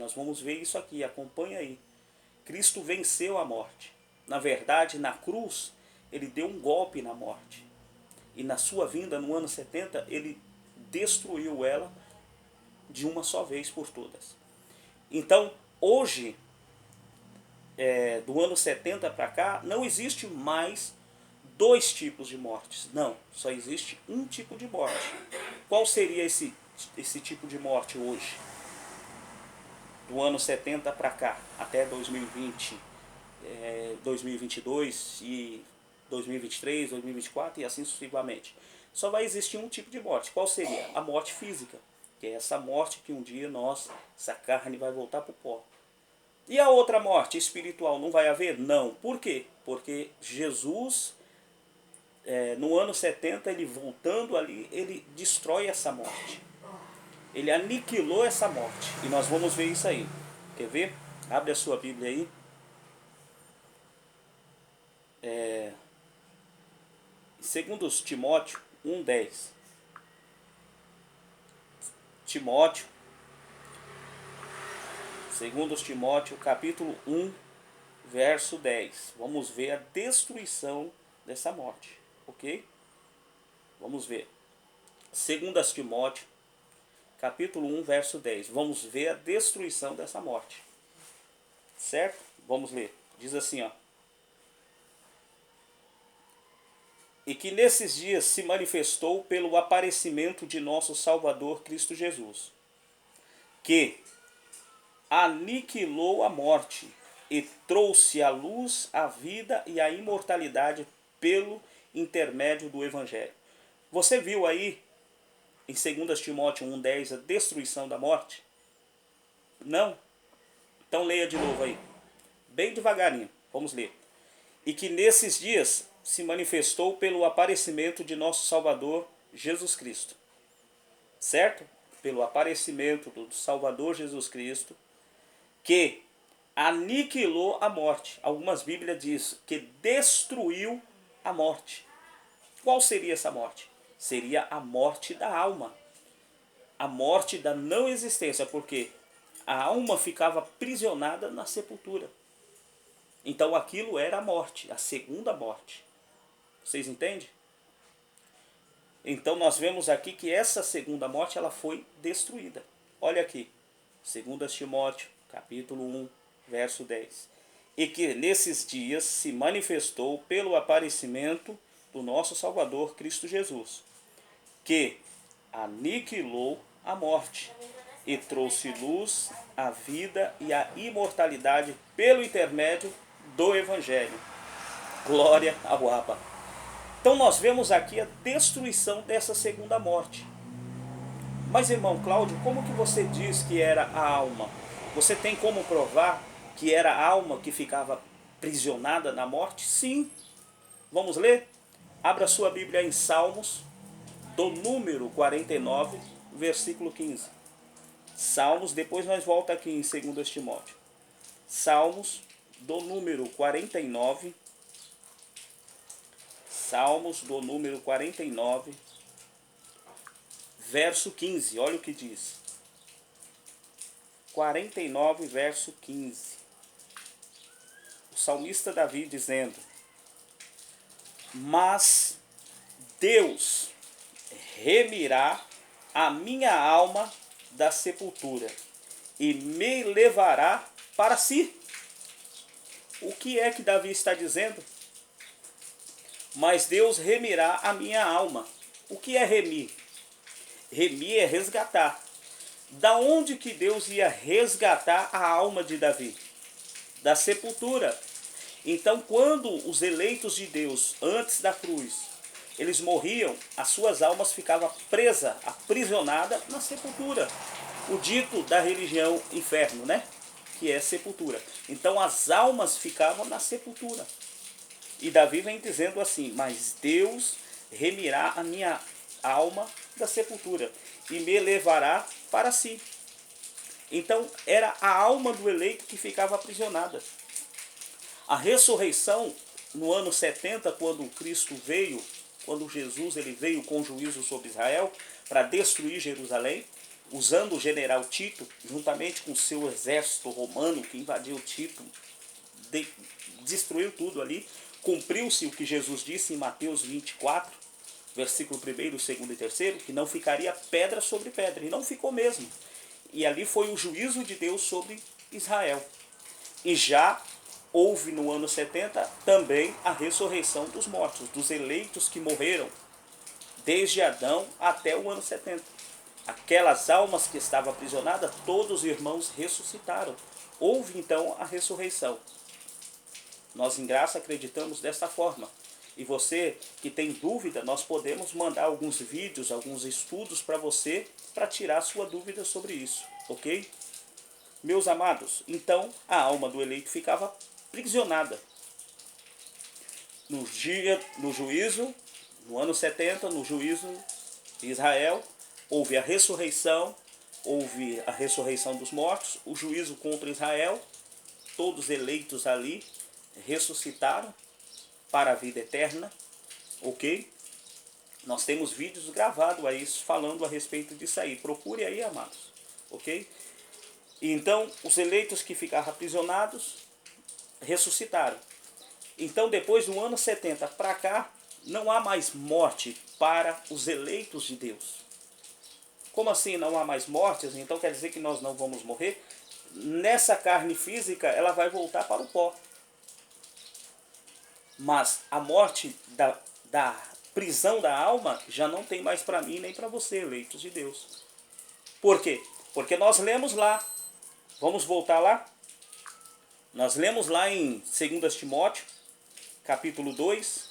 Nós vamos ver isso aqui, acompanha aí. Cristo venceu a morte. Na verdade, na cruz, ele deu um golpe na morte. E na sua vinda, no ano 70, ele destruiu ela de uma só vez por todas. Então, hoje, do ano 70 para cá, não existe mais dois tipos de mortes. Não, só existe um tipo de morte. Qual seria esse tipo de morte hoje? Do ano 70 para cá, até 2020, 2022 e 2023, 2024 e assim sucessivamente. Só vai existir um tipo de morte. Qual seria? A morte física. Que é essa morte que um dia essa carne vai voltar para o pó. E a outra morte espiritual não vai haver? Não. Por quê? Porque Jesus, no ano 70, ele voltando ali, ele destrói essa morte. Ele aniquilou essa morte. E nós vamos ver isso aí. Quer ver? Abre a sua Bíblia aí. Segundo Timóteo 1,10. Segundo Timóteo, capítulo 1, verso 10. Vamos ver a destruição dessa morte, ok? Vamos ver. Segundo Timóteo, capítulo 1, verso 10. Vamos ver a destruição dessa morte. Certo? Vamos ler. Diz assim, ó. E que nesses dias se manifestou pelo aparecimento de nosso Salvador Cristo Jesus, que aniquilou a morte e trouxe à luz a vida e a imortalidade pelo intermédio do Evangelho. Você viu aí em 2 Timóteo 1,10 a destruição da morte? Não? Então leia de novo aí, bem devagarinho, vamos ler. E que nesses dias se manifestou pelo aparecimento de nosso Salvador Jesus Cristo. Certo? Pelo aparecimento do Salvador Jesus Cristo, que aniquilou a morte. Algumas Bíblias dizem que destruiu a morte. Qual seria essa morte? Seria a morte da alma. A morte da não existência, porque a alma ficava aprisionada na sepultura. Então aquilo era a morte, a segunda morte. Vocês entendem? Então nós vemos aqui que essa segunda morte ela foi destruída. Olha aqui, 2 Timóteo, capítulo 1, verso 10. E que nesses dias se manifestou pelo aparecimento do nosso Salvador Cristo Jesus, que aniquilou a morte e trouxe luz, a vida e a imortalidade pelo intermédio do Evangelho. Glória ao Abba. Então nós vemos aqui a destruição dessa segunda morte. Mas irmão Cláudio, como que você diz que era a alma? Você tem como provar que era a alma que ficava aprisionada na morte? Sim. Vamos ler? Abra sua Bíblia em Salmos, do número 49, versículo 15. Salmos, depois nós voltamos aqui em 2 Timóteo. Salmos, do número 49, Salmos do número 49, verso 15, olha o que diz. 49, verso 15. O salmista Davi dizendo: mas Deus remirá a minha alma da sepultura e me levará para si. O que é que Davi está dizendo? Mas Deus remirá a minha alma. O que é remir? Remir é resgatar. Da onde que Deus ia resgatar a alma de Davi? Da sepultura. Então, quando os eleitos de Deus, antes da cruz, eles morriam, as suas almas ficavam presas, aprisionadas na sepultura. O dito da religião inferno, né? Que é sepultura. Então, as almas ficavam na sepultura. E Davi vem dizendo assim: mas Deus remirá a minha alma da sepultura e me levará para si. Então era a alma do eleito que ficava aprisionada. A ressurreição no ano 70, quando Cristo veio, quando Jesus ele veio com juízo sobre Israel para destruir Jerusalém, usando o general Tito, juntamente com seu exército romano que invadiu Tito, destruiu tudo ali. Cumpriu-se o que Jesus disse em Mateus 24, versículo 1, 2 e 3, que não ficaria pedra sobre pedra, e não ficou mesmo. E ali foi o juízo de Deus sobre Israel. E já houve no ano 70 também a ressurreição dos mortos, dos eleitos que morreram desde Adão até o ano 70. Aquelas almas que estavam aprisionadas, todos os irmãos ressuscitaram. Houve então a ressurreição. Nós em graça acreditamos desta forma. E você que tem dúvida, nós podemos mandar alguns vídeos, alguns estudos para você, para tirar sua dúvida sobre isso, ok? Meus amados, então a alma do eleito ficava aprisionada. No juízo, no ano 70, no juízo de Israel, houve a ressurreição dos mortos, o juízo contra Israel, todos eleitos ali ressuscitaram para a vida eterna, ok? Nós temos vídeos gravados aí falando a respeito disso aí, procure aí, amados, ok? Então, os eleitos que ficaram aprisionados ressuscitaram. Então, depois do ano 70 para cá, não há mais morte para os eleitos de Deus. Como assim não há mais mortes? Então quer dizer que nós não vamos morrer? Nessa carne física, ela vai voltar para o pó. Mas a morte da prisão da alma já não tem mais para mim nem para você, eleitos de Deus. Por quê? Porque nós lemos lá. Vamos voltar lá? Nós lemos lá em 2 Timóteo, capítulo 2,